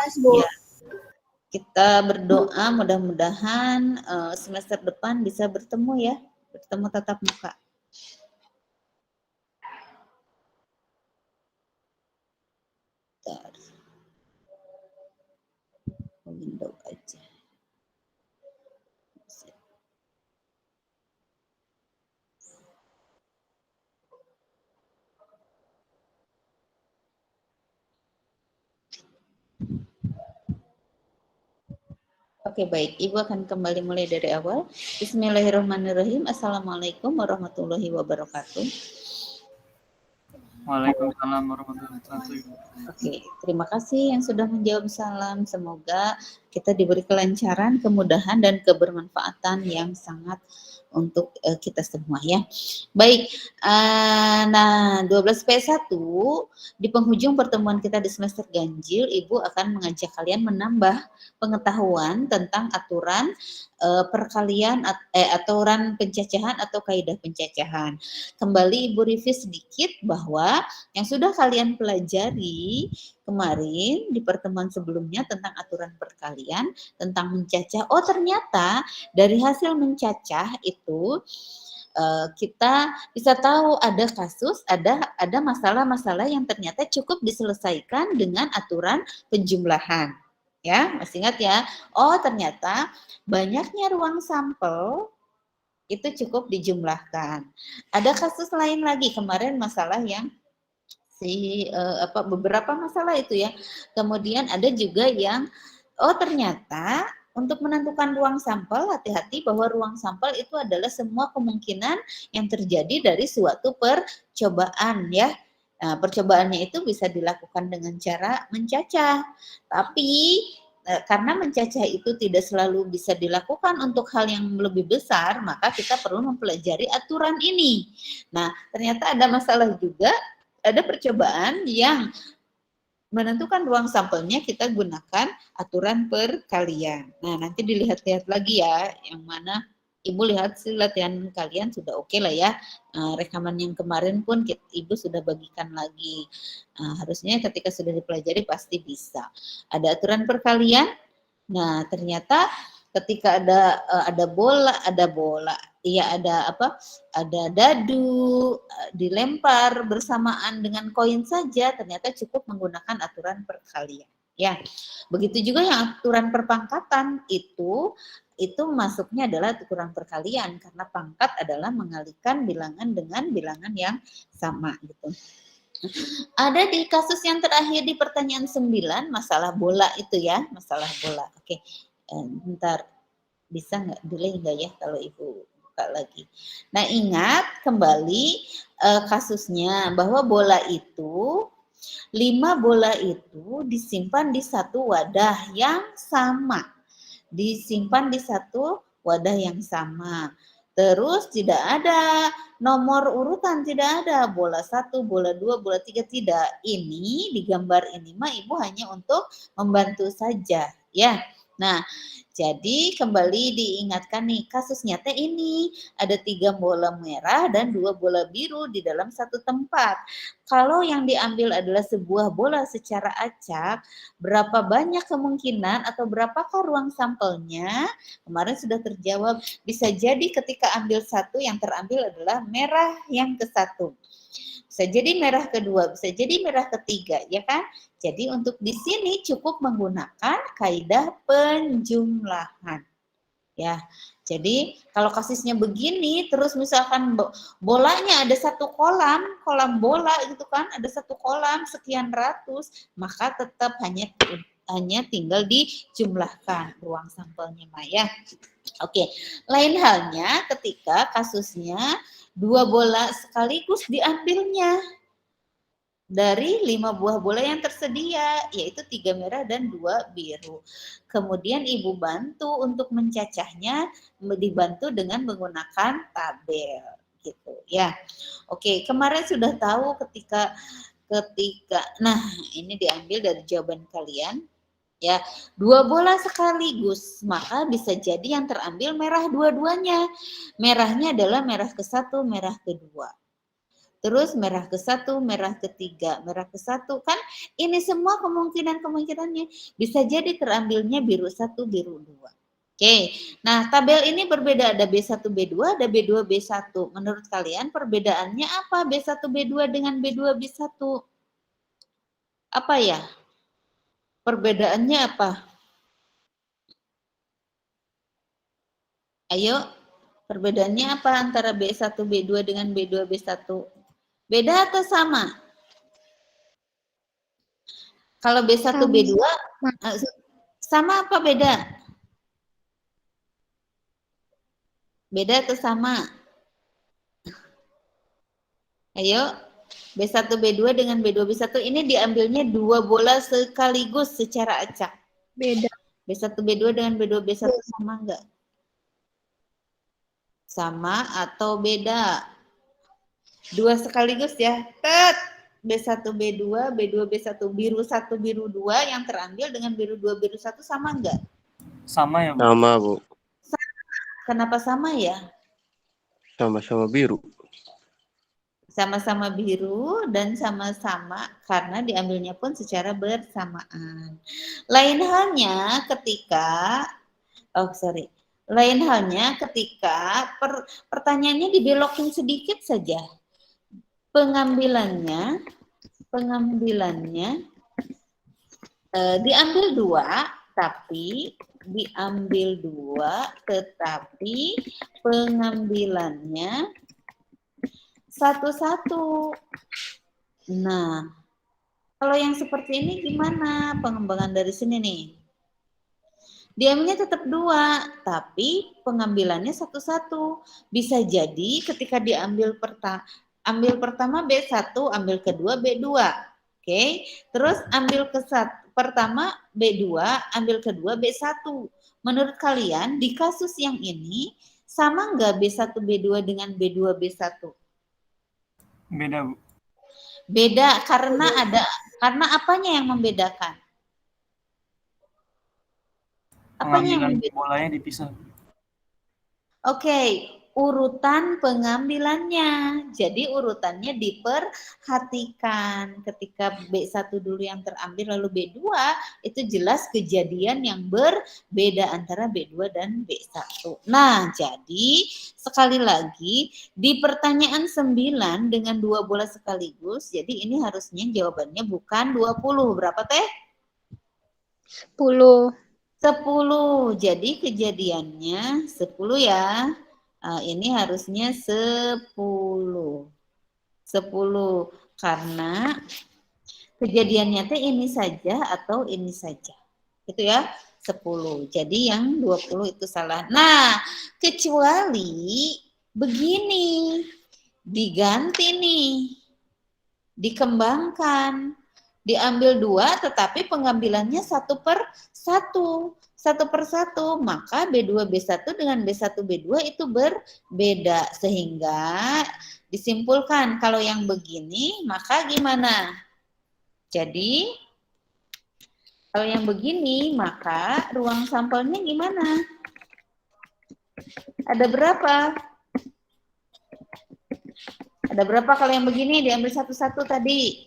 Mas, Bu. Ya, kita berdoa mudah-mudahan semester depan bisa bertemu ya, bertemu tatap muka. Bentar. Window aja. Oke, baik. Ibu akan kembali mulai dari awal. Bismillahirrahmanirrahim. Assalamualaikum warahmatullahi wabarakatuh. Waalaikumsalam warahmatullahi wabarakatuh. Oke, terima kasih yang sudah menjawab salam. Semoga kita diberi kelancaran, kemudahan, dan kebermanfaatan yang sangat untuk kita semua ya. Baik, nah 12P1 di penghujung pertemuan kita di semester ganjil, Ibu akan mengajak kalian menambah pengetahuan tentang aturan perkalian, aturan pencacahan atau kaidah pencacahan. Kembali Ibu review sedikit bahwa yang sudah kalian pelajari kemarin di pertemuan sebelumnya tentang aturan perkalian, tentang mencacah. Oh, ternyata dari hasil mencacah itu kita bisa tahu ada kasus, ada masalah-masalah yang ternyata cukup diselesaikan dengan aturan penjumlahan. Ya, masih ingat ya? Oh, ternyata banyaknya ruang sampel itu cukup dijumlahkan. Ada kasus lain lagi kemarin masalah yang beberapa masalah itu ya. Kemudian ada juga yang ternyata untuk menentukan ruang sampel, hati-hati bahwa ruang sampel itu adalah semua kemungkinan yang terjadi dari suatu percobaan ya. Nah, percobaannya itu bisa dilakukan dengan cara mencacah. Tapi karena mencacah itu tidak selalu bisa dilakukan untuk hal yang lebih besar, maka kita perlu mempelajari aturan ini. Nah, ternyata ada masalah juga, ada percobaan yang menentukan ruang sampelnya kita gunakan aturan perkalian. Nah, nanti dilihat-lihat lagi ya, yang mana Ibu lihat sih latihan kalian sudah oke lah ya. Rekaman yang kemarin pun Ibu sudah bagikan lagi. Harusnya ketika sudah dipelajari pasti bisa. Ada aturan perkalian. Nah, ternyata ketika ada bola, iya ada ada dadu dilempar bersamaan dengan koin saja, ternyata cukup menggunakan aturan perkalian. Ya, begitu juga yang aturan perpangkatan itu masuknya adalah aturan perkalian karena pangkat adalah mengalikan bilangan dengan bilangan yang sama gitu. Ada di kasus yang terakhir di pertanyaan 9 masalah bola itu ya, masalah bola. Oke. Bentar, bisa nggak delay nggak ya kalau Ibu buka lagi. Nah, ingat kembali kasusnya bahwa bola itu 5 bola itu disimpan di satu wadah yang sama. Disimpan di satu wadah yang sama. Terus tidak ada nomor urutan, tidak ada bola 1, bola 2, bola 3, tidak. Ini di gambar ini mah Ibu hanya untuk membantu saja ya. Nah, jadi kembali diingatkan nih, kasus nyata ini ada 3 bola merah dan 2 bola biru di dalam satu tempat. Kalau yang diambil adalah sebuah bola secara acak, berapa banyak kemungkinan atau berapakah ruang sampelnya? Kemarin sudah terjawab, bisa jadi ketika ambil satu yang terambil adalah merah yang ke satu. Bisa jadi merah kedua, bisa jadi merah ketiga, ya kan? Jadi untuk di sini cukup menggunakan kaidah penjumlahan. Ya, jadi kalau kasusnya begini, terus misalkan bolanya ada satu kolam bola gitu kan, ada satu kolam sekian ratus, maka tetap hanya tinggal dijumlahkan ruang sampelnya, Maya. Oke, lain halnya ketika kasusnya 2 bola sekaligus diambilnya dari 5 buah bola yang tersedia, yaitu 3 merah dan 2 biru. Kemudian Ibu bantu untuk mencacahnya, dibantu dengan menggunakan tabel, gitu ya. Oke, kemarin sudah tahu ketika, nah ini diambil dari jawaban kalian, ya 2 bola sekaligus, maka bisa jadi yang terambil merah dua-duanya. Merahnya adalah merah ke-1, merah kedua. terus merah ke-1, merah ke-3, merah ke-1, kan ini semua kemungkinannya bisa jadi terambilnya biru 1, biru 2. Oke, nah tabel ini berbeda, ada B1, B2, ada B2, B1. Menurut kalian perbedaannya apa B1, B2 dengan B2, B1? Apa ya? Perbedaannya apa? Ayo, perbedaannya apa antara B1, B2 dengan B2, B1? Beda atau sama? Kalau B1, Sama. B2, sama apa beda? Beda atau sama? Ayo, B1, B2 dengan B2, B1 ini diambilnya 2 bola sekaligus secara acak. Beda. B1, B2 dengan B2, B1 sama enggak? Sama atau beda? 2 sekaligus ya. Tet. B1, B2, B2, B1, biru 1, biru 2 yang terambil dengan biru 2, biru 1 sama enggak? Sama ya, Bu? Sama, Bu. Kenapa sama ya? Sama-sama biru. Sama-sama biru dan sama-sama karena diambilnya pun secara bersamaan. Lain halnya ketika, lain halnya ketika pertanyaannya dibelokin sedikit saja. Pengambilannya diambil 2, tetapi pengambilannya satu-satu. Nah, kalau yang seperti ini gimana pengembangan dari sini nih? Diambilnya tetap 2, tapi pengambilannya satu-satu. Bisa jadi ketika diambil pertama B1, ambil kedua B2. Oke, terus ambil pertama B2, ambil kedua B1. Menurut kalian di kasus yang ini sama nggak B1, B2 dengan B2, B1? Beda, Bu. Beda karena apanya yang membedakan? Apanya yang Pengambilan bolanya dipisah. Oke, urutan pengambilannya. Jadi urutannya diperhatikan. Ketika B1 dulu yang terambil lalu B2, itu jelas kejadian yang berbeda antara B2 dan B1. Nah, jadi sekali lagi di pertanyaan 9 dengan 2 bola sekaligus, jadi ini harusnya jawabannya bukan 20. Berapa teh? 10. 10. Jadi kejadiannya 10 ya. Ini harusnya 10. 10 karena kejadiannya teh ini saja atau ini saja. Itu ya, 10. Jadi yang 20 itu salah. Nah, kecuali begini. Diganti nih. Dikembangkan. Diambil 2 tetapi pengambilannya 1/1. 1/1, maka B2 B1 dengan B1 B2 itu berbeda sehingga disimpulkan kalau yang begini maka gimana? Jadi kalau yang begini maka ruang sampelnya gimana? Ada berapa? Ada berapa kalau yang begini diambil satu-satu tadi?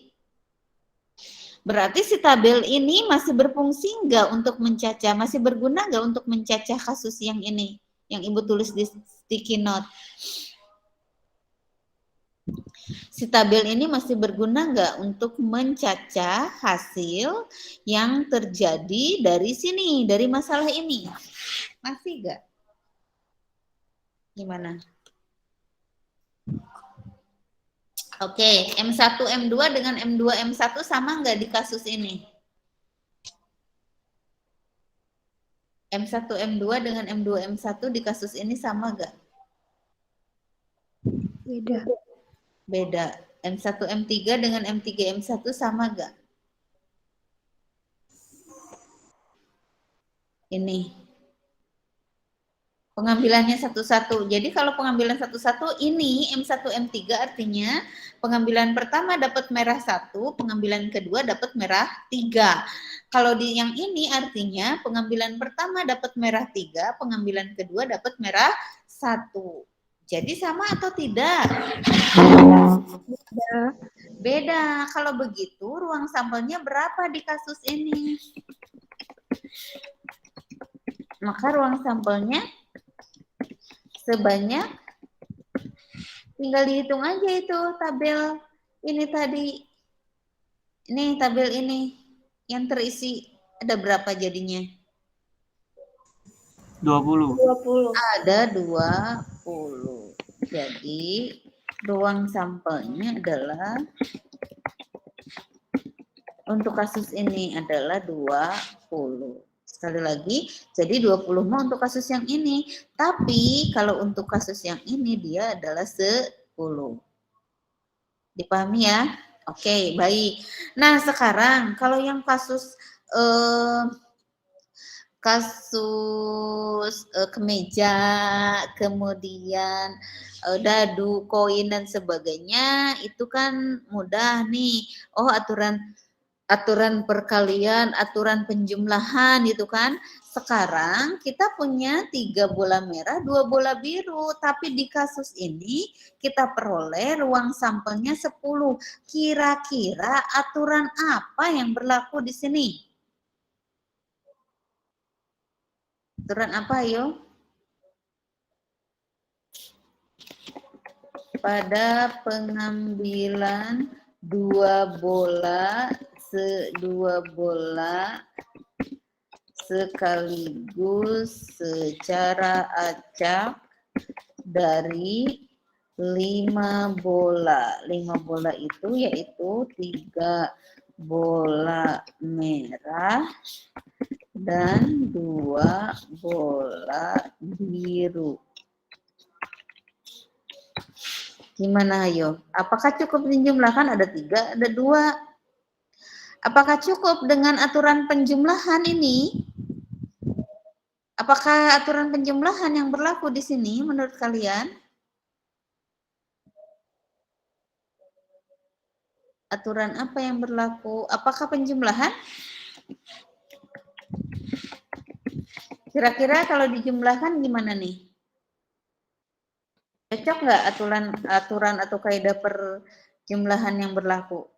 Berarti si tabel ini masih berfungsi enggak untuk mencacah? Masih berguna enggak untuk mencacah kasus yang ini? Yang Ibu tulis di sticky note. Si tabel ini masih berguna enggak untuk mencacah hasil yang terjadi dari sini, dari masalah ini? Masih enggak? Gimana? Oke, M1, M2 dengan M2, M1 sama nggak di kasus ini? M1, M2 dengan M2, M1 di kasus ini sama nggak? Beda. Beda. M1, M3 dengan M3, M1 sama nggak? Ini. Pengambilannya satu-satu. Jadi kalau pengambilan satu-satu ini M1, M3 artinya pengambilan pertama dapat merah 1, pengambilan kedua dapat merah 3. Kalau di yang ini artinya pengambilan pertama dapat merah 3, pengambilan kedua dapat merah 1. Jadi sama atau tidak? Beda. Kalau begitu ruang sampelnya berapa di kasus ini? Maka ruang sampelnya sebanyak, tinggal dihitung aja itu tabel ini tadi. Ini tabel ini yang terisi ada berapa jadinya? 20. Ada 20. Jadi ruang sampelnya adalah untuk kasus ini adalah 20. Sekali lagi, jadi 20 mah untuk kasus yang ini. Tapi kalau untuk kasus yang ini dia adalah 10. Dipahami ya? Oke, baik. Nah, sekarang kalau yang kasus kemeja, kemudian dadu, koin dan sebagainya, itu kan mudah nih. Oh, aturan perkalian, aturan penjumlahan gitu kan. Sekarang kita punya 3 bola merah, 2 bola biru, tapi di kasus ini kita peroleh ruang sampelnya 10. Kira-kira aturan apa yang berlaku di sini? Aturan apa, ayo? Pada pengambilan dua bola sekaligus secara acak dari 5 bola. 5 bola itu yaitu 3 bola merah dan 2 bola biru. Gimana ayo? Apakah cukup dijumlahkan? Ada 3, ada 2. Apakah cukup dengan aturan penjumlahan ini? Apakah aturan penjumlahan yang berlaku di sini menurut kalian? Aturan apa yang berlaku? Apakah penjumlahan? Kira-kira kalau dijumlahkan gimana nih? Cocok nggak aturan atau kaidah perjumlahan yang berlaku?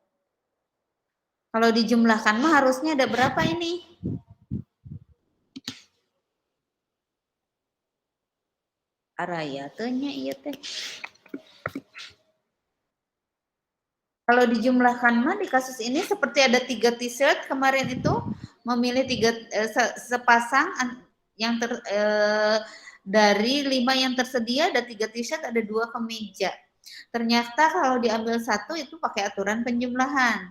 Kalau dijumlahkan mah harusnya ada berapa ini? Araya tanya iya teh. Kalau dijumlahkan mah di kasus ini seperti ada 3 t-shirt kemarin itu memilih 3 sepasang yang dari 5 yang tersedia ada 3 t-shirt, ada 2 kemeja. Ternyata kalau diambil 1 itu pakai aturan penjumlahan.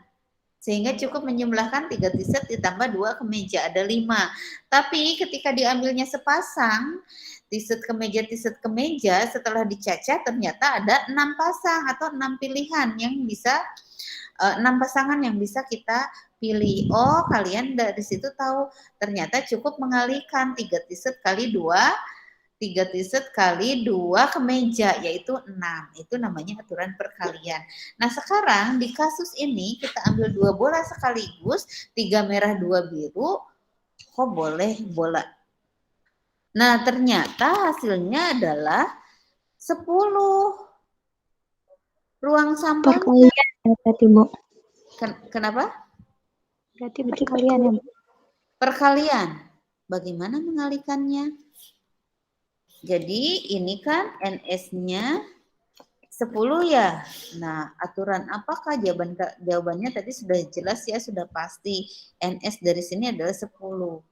Sehingga cukup menjumlahkan 3 t-shirt ditambah 2 kemeja, ada 5. Tapi ketika diambilnya sepasang, t-shirt kemeja, setelah dicacah ternyata ada 6 pasang atau 6 pilihan yang bisa, 6 pasangan yang bisa kita pilih. Oh, kalian dari situ tahu ternyata cukup mengalihkan 3 t-shirt kali 2, 3 t-shirt kali 2 kemeja, yaitu 6. Itu namanya aturan perkalian. Nah, sekarang di kasus ini kita ambil 2 bola sekaligus, 3 merah, 2 biru, kok boleh bola. Nah, ternyata hasilnya adalah 10. Ruang sampelnya. Perkalian berarti, Bu. Kenapa? Berarti perkalian ya, Bu. Perkalian. Bagaimana mengalihkannya? Jadi ini kan NS-nya 10 ya. Nah, aturan apakah? Jawabannya tadi sudah jelas ya, sudah pasti. NS dari sini adalah 10.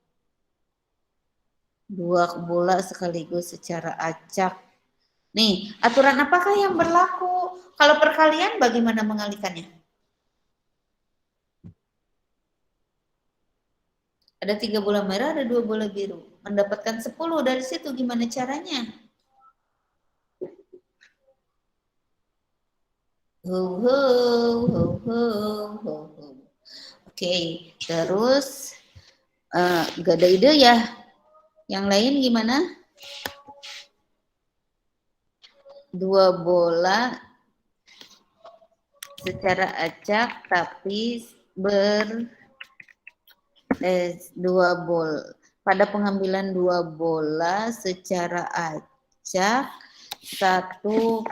2 bola sekaligus secara acak. Nih, aturan apakah yang berlaku? Kalau perkalian bagaimana mengalihkannya? Ada 3 bola merah, ada 2 bola biru. Mendapatkan 10 dari situ gimana caranya? Oke, terus gak ada ide ya? Yang lain gimana? 2 bola secara acak tapi 2 bola pada pengambilan 2 bola secara acak 1/1.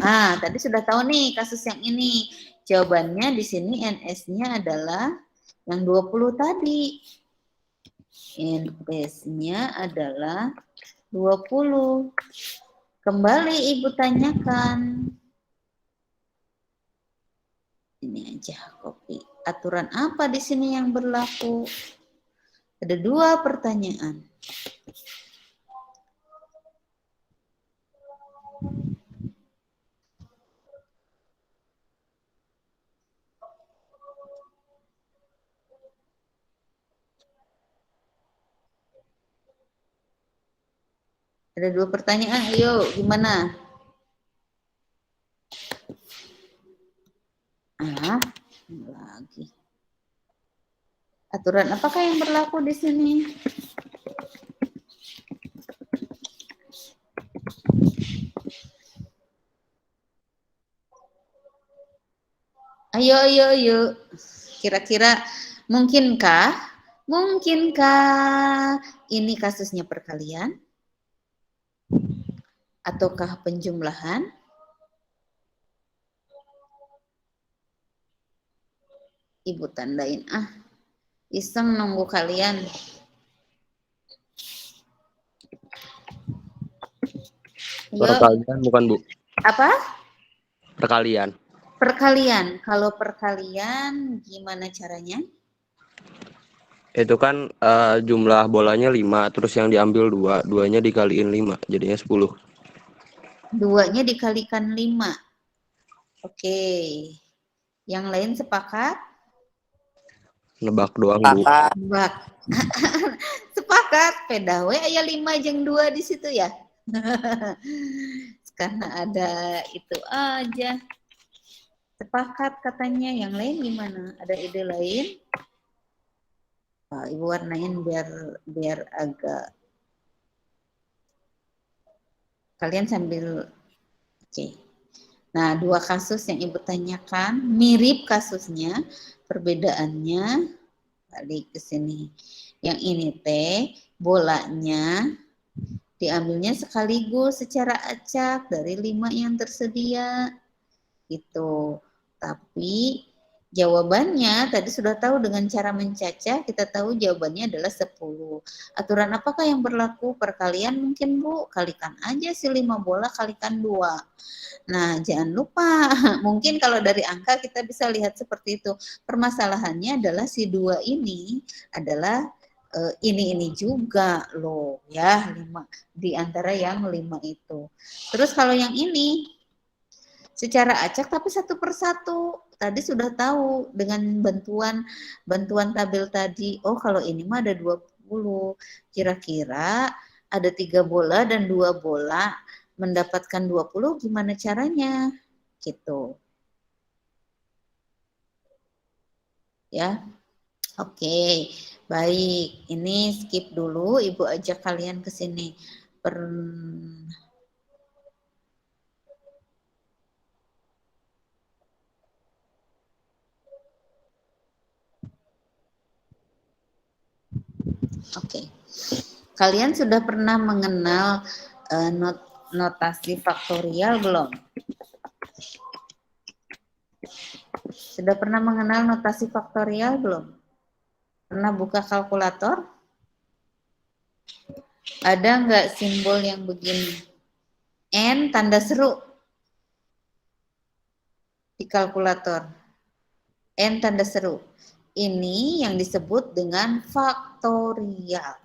Ah, tadi sudah tahu nih kasus yang ini. Jawabannya di sini NS-nya adalah yang 20 tadi. NS-nya adalah 20. Kembali Ibu tanyakan. Ini aja copy. Aturan apa di sini yang berlaku? Ada 2 pertanyaan. Ada 2 pertanyaan, ayo gimana? Lagi. Aturan apakah yang berlaku di sini? Ayo. Kira-kira mungkinkah ini kasusnya perkalian? Ataukah penjumlahan? Ibu tandain iseng nunggu kalian. Perkalian bukan Bu? Apa? Perkalian. Perkalian. Kalau perkalian gimana caranya? Itu kan jumlah bolanya 5, terus yang diambil 2, 2-nya dikaliin 5, jadinya 10. 2-nya dikalikan 5. Oke. Yang lain sepakat? Nebak doang Bu. Nebak. Sepakat. Pedawe aya 5 jeung 2 di situ ya. Karena ada itu aja. Sepakat katanya. Yang lain gimana? Ada ide lain? Ibu warnain biar agak. Kalian sambil. Oke. Nah, 2 kasus yang Ibu tanyakan mirip kasusnya, perbedaannya balik ke sini. Yang ini bolanya diambilnya sekaligus secara acak dari 5 yang tersedia. Gitu. Tapi jawabannya tadi sudah tahu dengan cara mencacah, kita tahu jawabannya adalah 10. Aturan apakah yang berlaku? Perkalian mungkin Bu, kalikan aja si 5 bola kalikan 2. Nah, jangan lupa, mungkin kalau dari angka kita bisa lihat seperti itu. Permasalahannya adalah si 2 ini adalah ini juga loh ya, 5 di antara yang 5 itu. Terus kalau yang ini secara acak tapi 1 per 1. Tadi sudah tahu dengan bantuan tabel tadi. Oh, kalau ini mah ada 20. Kira-kira ada 3 bola dan 2 bola mendapatkan 20 gimana caranya? Gitu. Ya. Oke. Baik. Ini skip dulu, Ibu ajak kalian ke sini. Oke. Kalian sudah pernah mengenal notasi faktorial belum? Sudah pernah mengenal notasi faktorial belum? Pernah buka kalkulator? Ada nggak simbol yang begini? N tanda seru di kalkulator. N tanda seru. Ini yang disebut dengan faktorial.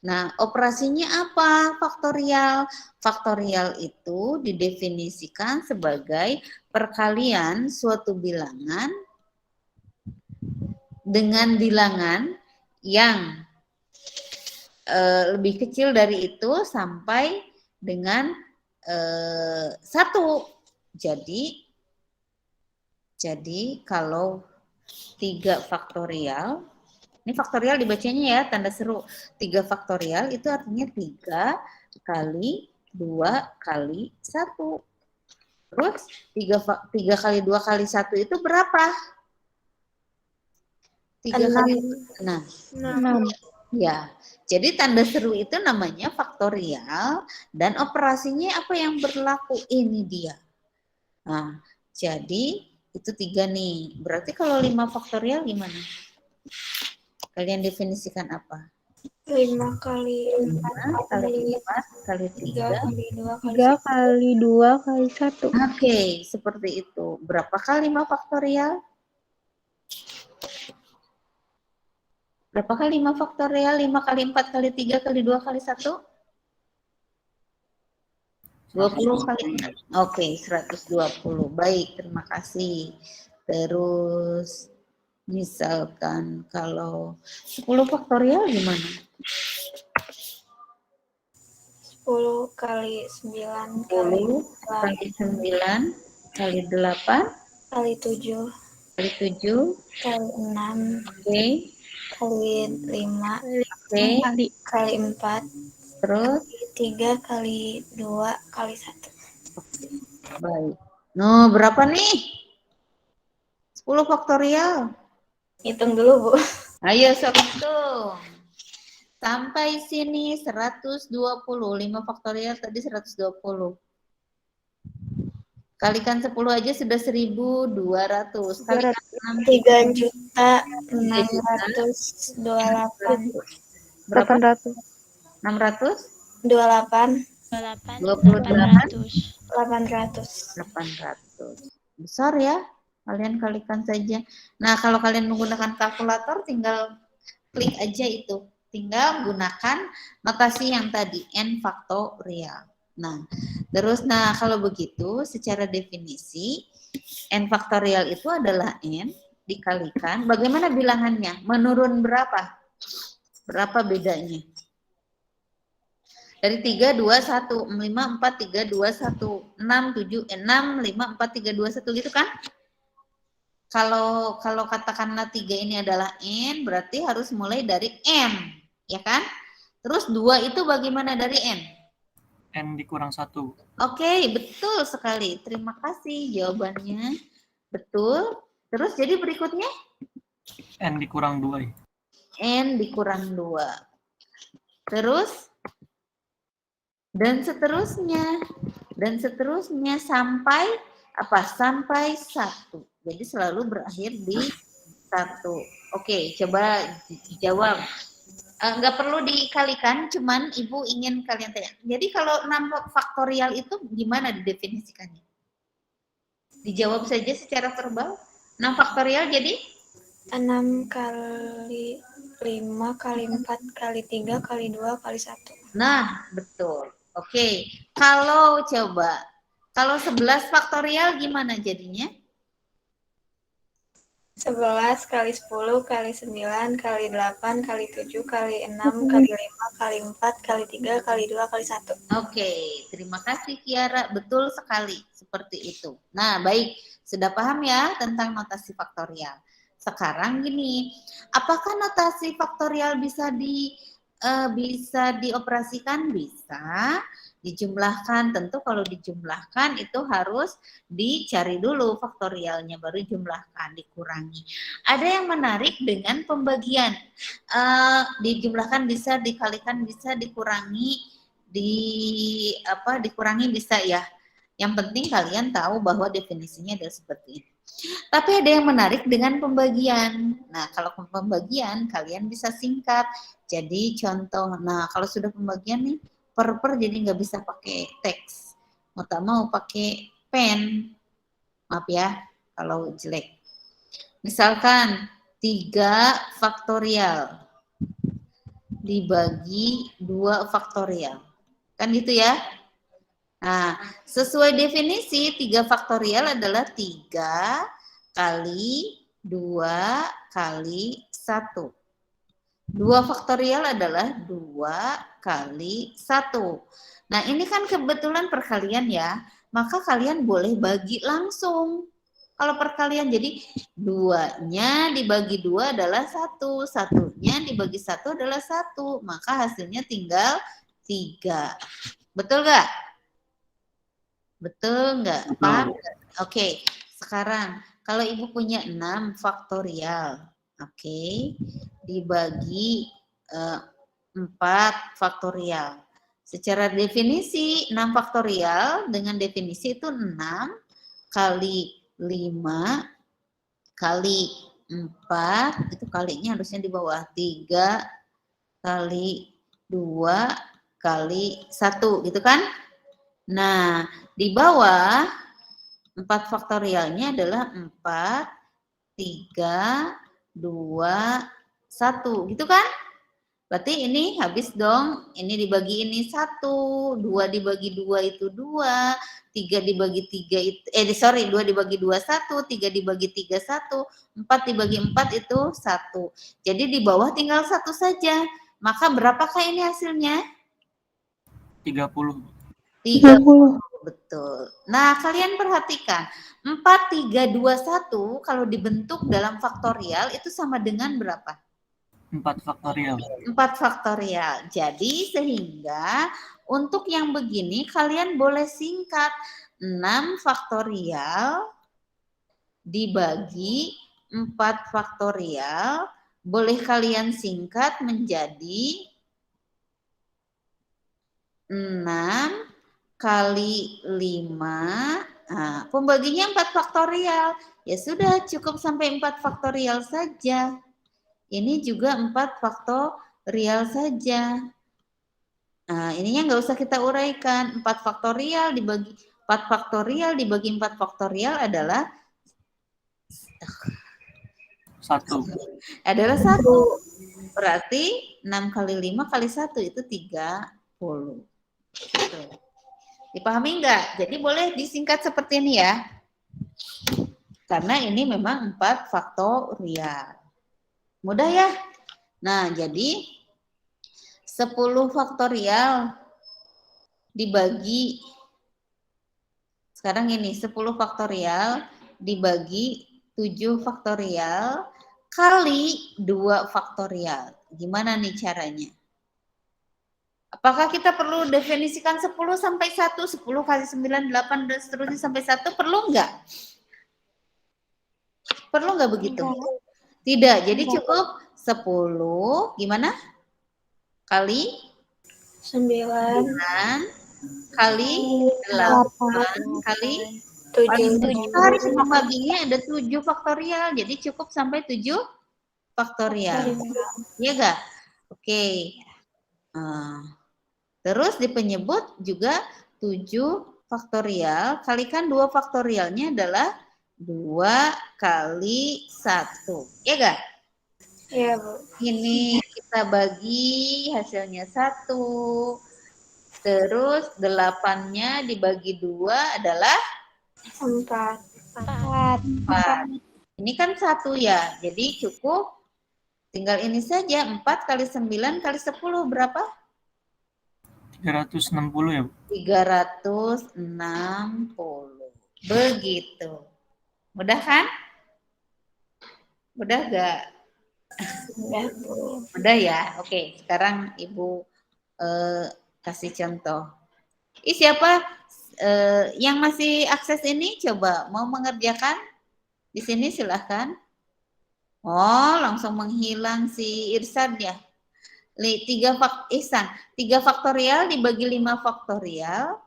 Nah, operasinya apa faktorial? Faktorial itu didefinisikan sebagai perkalian suatu bilangan dengan bilangan yang lebih kecil dari itu sampai dengan 1. Jadi kalau 3 faktorial, ini faktorial dibacanya ya, tanda seru. 3 faktorial itu artinya 3 kali 2 kali 1. Terus 3 kali 2 kali 1 itu berapa? 3 kali 6. Ya, jadi tanda seru itu namanya faktorial dan operasinya apa yang berlaku ini dia. Nah, jadi itu 3 nih. Berarti kalau 5 faktorial gimana? Kalian definisikan apa? 5 kali 4 5 kali 4 kali 3 3. kali 2 kali 3 kali 2 kali 1. Oke, seperti itu. Berapakah 5 faktorial? Berapakah 5 faktorial? 5 kali 4 kali 3 kali 2 kali 1? 20 kali 6. Oke, 120. Baik, terima kasih. Terus misalkan kalau 10 faktorial gimana? 10 kali 9 10 kali kali 9 kali 8 kali 7 kali 7. kali 6 Oke, kali 5 oke. kali 4 Terus 3 kali 2 kali 1. baik. No, berapa nih? 10 faktorial. Hitung dulu, Bu. Ayo sok hitung. Sampai sini 120. 5 faktorial tadi 120. Kalikan 10 aja sudah 1.200. Kalikan 3.628 berapa? 800. 600? 28 28. 800. 800. Besar ya. Kalian kalikan saja. Nah, kalau kalian menggunakan kalkulator tinggal klik aja itu. Tinggal gunakan notasi yang tadi, n faktorial. Nah, terus kalau begitu secara definisi n faktorial itu adalah n dikalikan. Bagaimana bilangannya? Menurun berapa? Berapa bedanya? Dari 3, 2, 1, 5, 4, 3, 2, 1, 6, 7, 6, 5, 4, 3, 2, 1 gitu kan? Kalau katakanlah 3 ini adalah n, berarti harus mulai dari n, ya kan? Terus 2 itu bagaimana dari n? N dikurang 1. Oke, betul sekali. Terima kasih jawabannya. Betul. Terus jadi berikutnya? N dikurang 2. N dikurang 2. Terus? Dan seterusnya. Dan seterusnya sampai apa? Sampai 1. Jadi selalu berakhir di 1. Oke, coba dijawab. Nggak perlu dikalikan, cuman Ibu ingin kalian tanya. Jadi kalau 6 faktorial itu gimana didefinisikannya? Dijawab saja secara verbal. 6 faktorial jadi? 6 kali 5 kali 4 kali 3 kali 2 kali 1. Nah, betul. Oke. Kalau 11 faktorial gimana jadinya? 11 kali 10 kali 9 kali 8 kali 7 kali 6 kali 5 kali 4 kali 3 kali 2 kali 1. Oke, terima kasih Kiara. Betul sekali seperti itu. Nah, baik. Sudah paham ya tentang notasi faktorial. Sekarang gini, apakah notasi faktorial bisa dioperasikan? Bisa. Dijumlahkan, tentu kalau dijumlahkan itu harus dicari dulu faktorialnya, baru jumlahkan, dikurangi. Ada yang menarik dengan pembagian. Dijumlahkan bisa, dikalikan bisa, dikurangi, dikurangi bisa ya. Yang penting kalian tahu bahwa definisinya adalah seperti ini. Tapi ada yang menarik dengan pembagian. Nah, kalau pembagian kalian bisa singkat. Jadi contoh, nah kalau sudah pembagian nih, per jadi nggak bisa pakai teks. Mau pakai pen. Maaf ya, kalau jelek. Misalkan 3 faktorial dibagi 2 faktorial. Kan gitu ya? Nah, sesuai definisi 3 faktorial adalah 3 kali 2 kali 1. 2 faktorial adalah 2 kali 1. Nah, ini kan kebetulan perkalian ya, maka kalian boleh bagi langsung. Kalau perkalian, jadi 2-nya dibagi 2 adalah 1, 1-nya dibagi 1 adalah 1, maka hasilnya tinggal 3. Betul nggak? Betul nggak? Paham nggak? Oke, sekarang kalau Ibu punya 6 faktorial, oke, dibagi 4 faktorial. Secara definisi 6 faktorial dengan definisi itu 6 kali 5 kali 4, itu kalinya harusnya di bawah 3 kali 2 kali 1 gitu kan. Nah, di bawah 4 faktorialnya adalah 4, 3, 2, 1 gitu kan. Berarti ini habis dong, ini dibagi ini 1, 2 dibagi 2 itu 2, 3 dibagi 3 itu, 2 dibagi 2, 1, 3 dibagi 3, 1, 4 dibagi 4 itu 1. Jadi di bawah tinggal 1 saja. Maka berapakah ini hasilnya? 30. 30. Betul. Nah, kalian perhatikan, 4, 3, 2, 1 kalau dibentuk dalam faktorial itu sama dengan berapa? 4 faktorial. 4 faktorial. Jadi sehingga untuk yang begini kalian boleh singkat 6 faktorial dibagi 4 faktorial, boleh kalian singkat menjadi 6 kali 5. Nah, pembaginya 4 faktorial. Ya sudah, cukup sampai 4 faktorial saja. Ini juga 4 faktorial saja. Nah, ininya nggak usah kita uraikan. 4 faktorial dibagi 4 faktorial dibagi 4 faktorial adalah 1. adalah 1. Berarti 6 kali 5 kali 1 itu 30. Gitu. Dipahami nggak? Jadi boleh disingkat seperti ini ya. Karena ini memang 4 faktorial. Mudah ya? Nah, jadi 10 faktorial dibagi, sekarang ini 10 faktorial dibagi 7 faktorial kali 2 faktorial. Gimana nih caranya? Apakah kita perlu definisikan 10 sampai 1, 10 kali 9, 8, dan seterusnya sampai 1? Perlu nggak? Perlu nggak begitu? Tidak, jadi cukup 10, gimana? Kali 9 kali 8 kali 7. Harus membaginya ada 7 faktorial, jadi cukup sampai 7 faktorial. Iya enggak? Oke. Terus di penyebut juga 7 faktorial, kalikan 2 faktorialnya adalah 2 kali 1. Iya enggak? Iya, Bu. Ini kita bagi hasilnya 1. Terus 8-nya dibagi 2 adalah 4. 4. Ini kan 1 ya, jadi cukup tinggal ini saja. 4 kali 9 kali 10 berapa? 360 ya, Bu? 360. Begitu. Mudah kan? Mudah gak? Udah, Bu. Mudah ya? Oke, sekarang Ibu kasih contoh. Siapa yang masih akses ini coba mau mengerjakan? Di sini silahkan. Oh, langsung menghilang si Irsan ya. 3 faktorial dibagi 5 faktorial.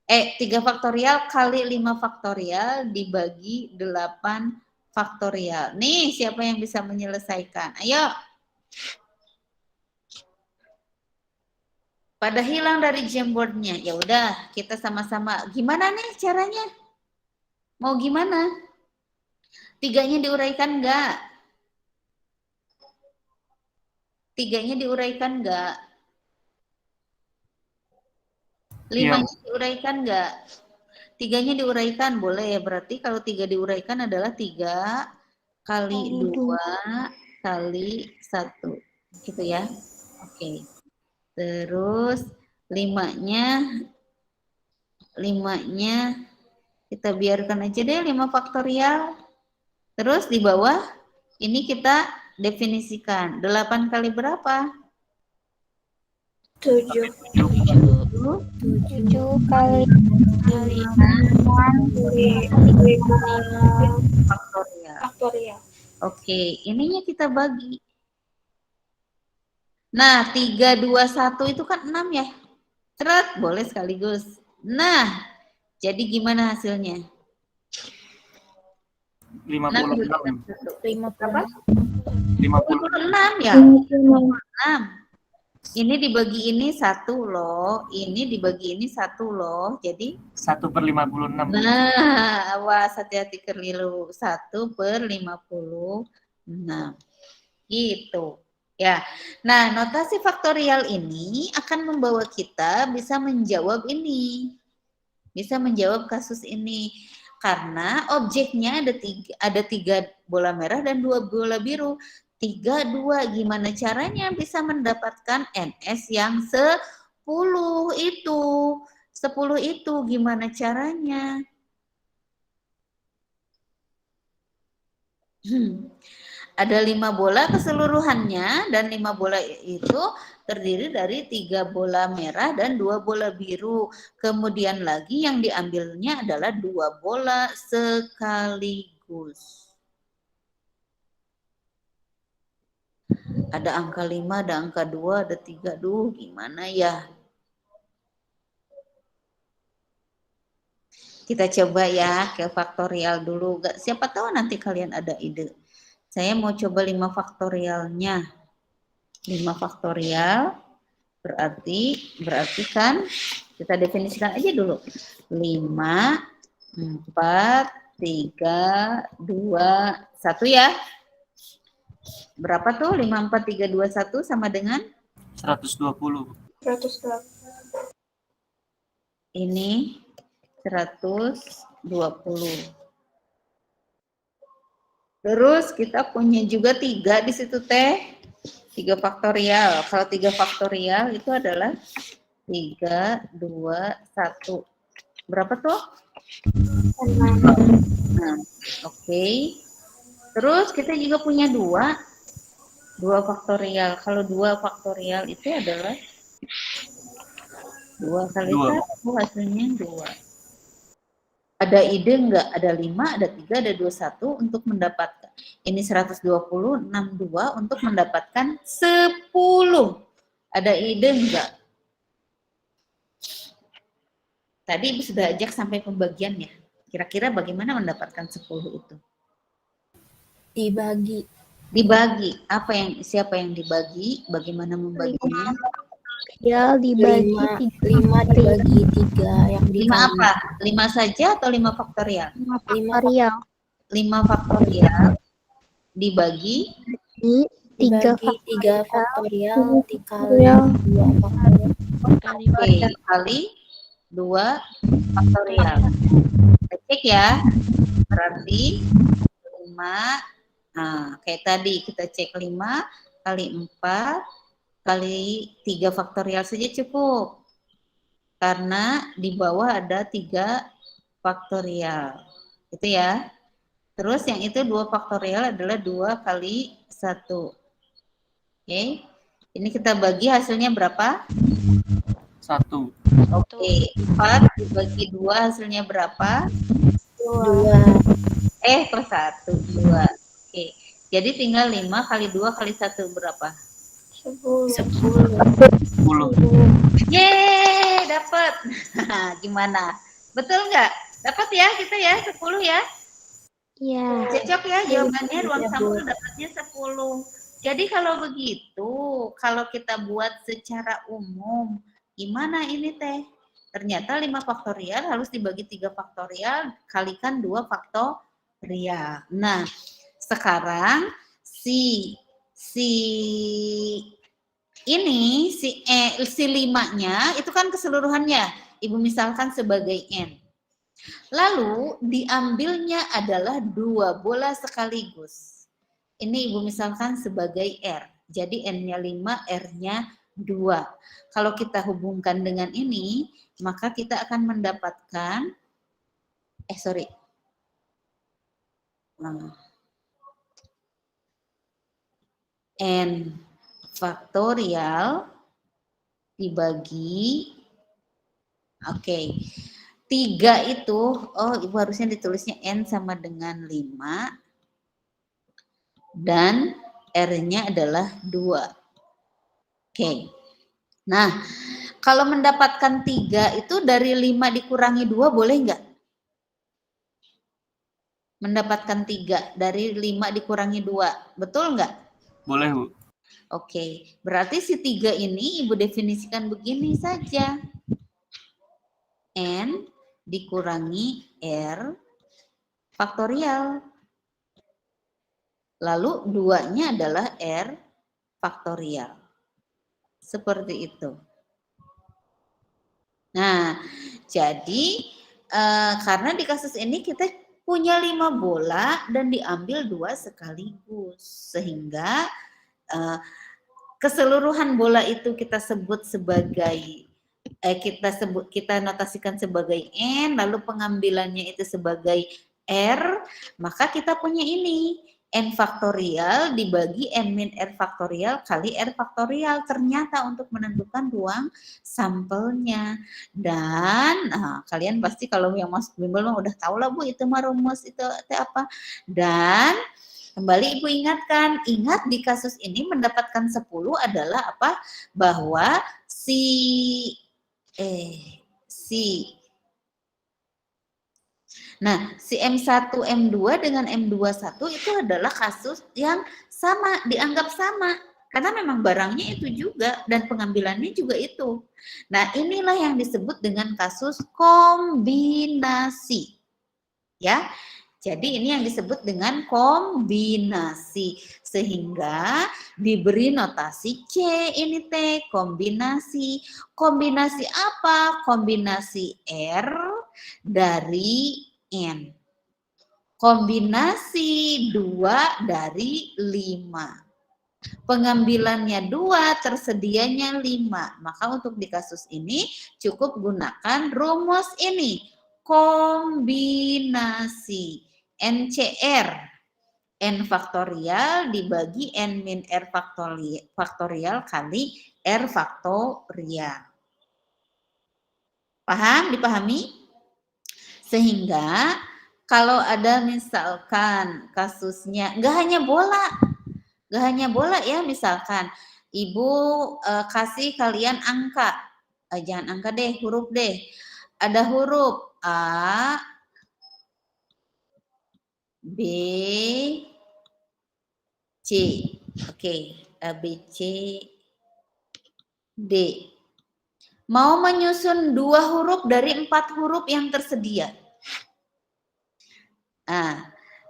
3 faktorial kali 5 faktorial dibagi 8 faktorial. Nih, siapa yang bisa menyelesaikan? Ayo. Pada hilang dari Jamboardnya. Ya udah, kita sama-sama. Gimana nih caranya? Mau gimana? 3-nya diuraikan enggak? 3-nya diuraikan enggak? 5-nya diuraikan enggak? 3-nya diuraikan, boleh ya. Berarti kalau 3 diuraikan adalah 3 kali 2 kali 1. Gitu ya. Oke. Terus 5-nya kita biarkan aja deh 5 faktorial. Terus di bawah ini kita definisikan. 8 kali berapa? 7. 7 kali 5 Faktorial. faktorial. Oke, ininya kita bagi. Nah, 3, 2, 1 itu kan 6 ya. Tret, boleh sekaligus. Nah, jadi gimana hasilnya? 56. 56 ya? 6. Ini dibagi ini 1 loh. Ini dibagi ini 1 loh. Jadi 1/56. nah, awas hati-hati keliru. 1/56. Gitu. Ya. Nah, notasi faktorial ini akan membawa kita bisa menjawab ini. Bisa menjawab kasus ini. Karena objeknya ada tiga bola merah dan 2 bola biru. 3, 2. Gimana caranya bisa mendapatkan NS yang 10 itu? 10 itu gimana caranya? Ada 5 bola keseluruhannya dan 5 bola itu terdiri dari 3 bola merah dan 2 bola biru. Kemudian lagi yang diambilnya adalah 2 bola sekaligus. Ada angka 5, ada angka 2, ada 3. Duh, gimana ya? Kita coba ya ke faktorial dulu. Siapa tahu nanti kalian ada ide. Saya mau coba 5 faktorialnya. 5 faktorial berarti kan kita definisikan aja dulu. 5, 4, 3, 2, 1 ya. Berapa tuh? 5, 4, 3, 2, 1 sama dengan? 120. 120. Ini 120. Terus kita punya juga 3 di situ teh. 3 faktorial. Kalau 3 faktorial itu adalah 3, 2, 1. Berapa tuh? 6. Oke. Terus kita juga punya 2 faktorial. Kalau 2 faktorial itu adalah 2 kali 1 hasilnya 2. Ada ide enggak? Ada 5, ada 3, ada 21 untuk mendapatkan. Ini 120, 62 untuk mendapatkan 10. Ada ide enggak? Tadi Ibu sudah ajak sampai pembagiannya. Kira-kira bagaimana mendapatkan 10 itu? Dibagi. Siapa yang dibagi? Bagaimana membaginya? Ya, dibagi 5 dibagi 3 yang 5 apa? 5 saja atau 5 faktorial? 5 faktorial. 5 faktorial dibagi 3 faktorial dikali 2 faktorial. Kali 2 faktorial. Kita cek ya. Berarti 5. Nah, kayak tadi kita cek 5 kali 4 kali 3 faktorial saja cukup. Karena di bawah ada 3 faktorial. Gitu ya. Terus yang itu 2 faktorial adalah 2 kali 1. Oke. Ini kita bagi hasilnya berapa? 1. Oke. 4 dibagi 2 hasilnya berapa? 2. Plus 1, 2. Oke. Jadi tinggal 5 kali 2 kali 1 berapa? 10. Yeay, dapat. Gimana? Betul nggak? Dapat ya kita ya 10 ya? Iya. Cocok ya jawabannya, ruang sampul dapatnya 10. Jadi kalau begitu, kalau kita buat secara umum, gimana ini teh? Ternyata 5 faktorial harus dibagi 3 faktorial kalikan 2 faktorial. Nah, sekarang si 5-nya itu kan keseluruhannya. Ibu misalkan sebagai N. Lalu diambilnya adalah 2 bola sekaligus. Ini Ibu misalkan sebagai R. Jadi N-nya 5, R-nya 2. Kalau kita hubungkan dengan ini, maka kita akan mendapatkan N faktorial dibagi 3 itu, Ibu harusnya ditulisnya N sama dengan 5 dan R-nya adalah 2. Oke. Nah, kalau mendapatkan 3 itu dari 5 dikurangi 2 boleh nggak? Mendapatkan 3 dari 5 dikurangi 2. Betul nggak? Boleh, Bu. Oke. Berarti si 3 ini Ibu definisikan begini saja. N dikurangi R faktorial. Lalu 2-nya adalah R faktorial. Seperti itu. Nah, jadi karena di kasus ini kita punya 5 bola dan diambil 2 sekaligus. Sehingga keseluruhan bola itu kita sebut sebagai kita notasikan sebagai N, lalu pengambilannya itu sebagai R, maka kita punya ini N faktorial dibagi N min R faktorial kali R faktorial ternyata untuk menentukan ruang sampelnya. Dan kalian pasti kalau yang masuk bimbel mah udah tahu lah Bu, itu mah rumus itu apa. Dan kembali Ibu ingatkan, ingat di kasus ini mendapatkan 10 adalah apa? Bahwa Nah, si M1, M2 dengan M21 itu adalah kasus yang sama, dianggap sama. Karena memang barangnya itu juga dan pengambilannya juga itu. Nah, inilah yang disebut dengan kasus kombinasi. Ya. Jadi ini yang disebut dengan kombinasi. Sehingga diberi notasi C ini T, kombinasi. Kombinasi apa? Kombinasi R dari N. Kombinasi 2 dari 5. Pengambilannya 2, tersedianya 5. Maka untuk di kasus ini cukup gunakan rumus ini. Kombinasi NCR, N faktorial dibagi N min R faktorial kali R faktorial. Paham? Dipahami? Sehingga kalau ada misalkan kasusnya, nggak hanya bola ya, misalkan Ibu kasih kalian angka, jangan angka deh, huruf deh. Ada huruf A, B, C. Oke, A, B, C, D. Mau menyusun 2 huruf dari 4 huruf yang tersedia.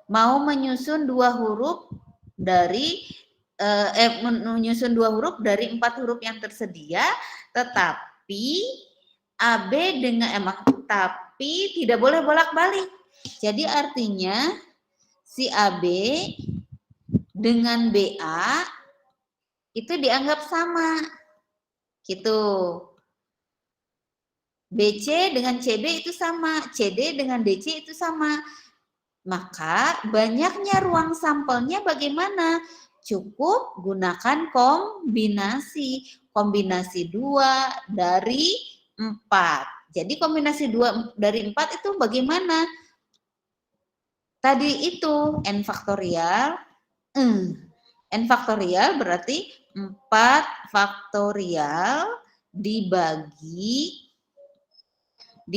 Mau menyusun 2 huruf dari menyusun 2 huruf dari 4 huruf yang tersedia, tetapi AB dengan tapi tidak boleh bolak-balik. Jadi artinya si AB dengan BA itu dianggap sama. Gitu. BC dengan CB itu sama, CD dengan DC itu sama. Maka banyaknya ruang sampelnya bagaimana? Cukup gunakan kombinasi. Kombinasi 2 dari 4. Jadi kombinasi 2 dari 4 itu bagaimana? Tadi itu N faktorial. N faktorial berarti 4 faktorial dibagi 4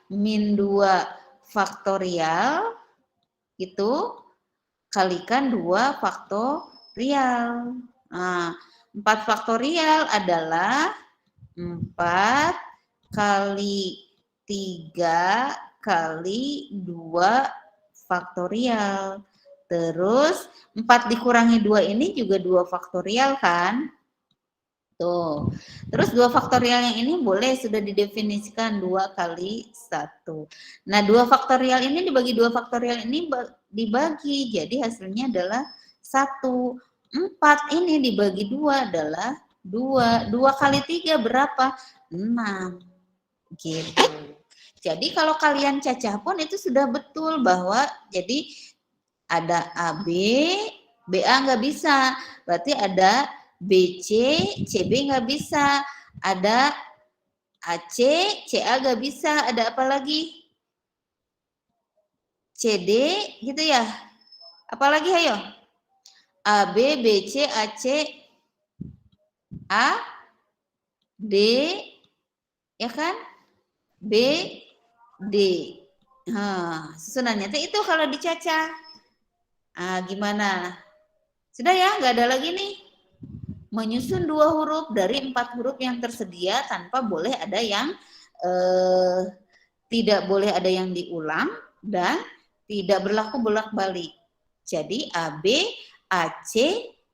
min 2 faktorial itu kalikan 2 faktorial. 4 faktorial adalah 4 kali 3 kali 2 faktorial. Terus 4 dikurangi 2 ini juga 2 faktorial kan? Tuh. Terus 2 faktorial yang ini boleh sudah didefinisikan 2 kali 1. Nah, 2 faktorial ini dibagi 2 faktorial ini dibagi. Jadi hasilnya adalah 1. 4 ini dibagi 2 adalah 2. 2 kali 3 berapa? 6. Gitu. Jadi kalau kalian cacah pun itu sudah betul bahwa jadi ada AB, BA nggak bisa. Berarti ada BC, CB nggak bisa. Ada AC, CA nggak bisa. Ada apa lagi? CD gitu ya. Apalagi ayo? A, B, B, C, A, C, A, D, ya kan? B, D. Susunannya itu kalau dicacah. Gimana? Sudah ya, nggak ada lagi nih. Menyusun 2 huruf dari 4 huruf yang tersedia tanpa boleh ada yang tidak boleh ada yang diulang dan tidak berlaku bolak-balik. Jadi AB, AC,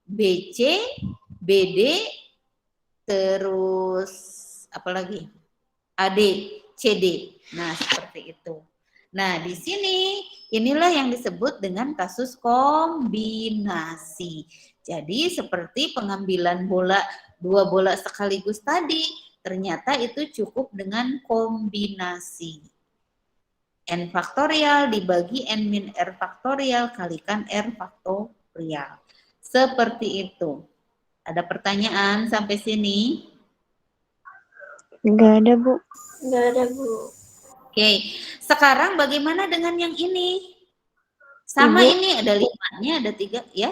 BC, BD, terus apa lagi? AD, CD. Nah, seperti itu. Nah, di sini inilah yang disebut dengan kasus kombinasi. Jadi seperti pengambilan 2 bola sekaligus tadi, ternyata itu cukup dengan kombinasi. N faktorial dibagi N min R faktorial kalikan R faktorial. Seperti itu. Ada pertanyaan sampai sini? Enggak ada, Bu. Nggak ada, Bu. Oke, sekarang bagaimana dengan yang ini? Sama Ibu. ini ada 5-nya, ada 3 ya?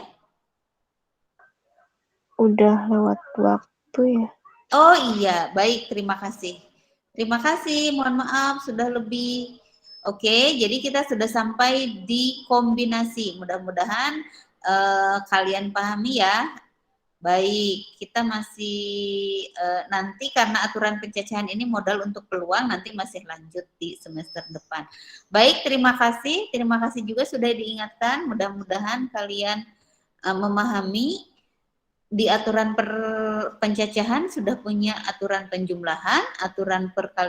Udah lewat waktu ya. Oh iya, baik, terima kasih. Terima kasih, mohon maaf sudah lebih. Oke, jadi kita sudah sampai di kombinasi. Mudah-mudahan kalian pahami ya. Baik, kita masih nanti karena aturan pencacahan ini modal untuk peluang, nanti masih lanjut di semester depan. Baik, terima kasih juga sudah diingatkan. Mudah-mudahan kalian memahami di aturan pencacahan sudah punya aturan penjumlahan, aturan perkalian.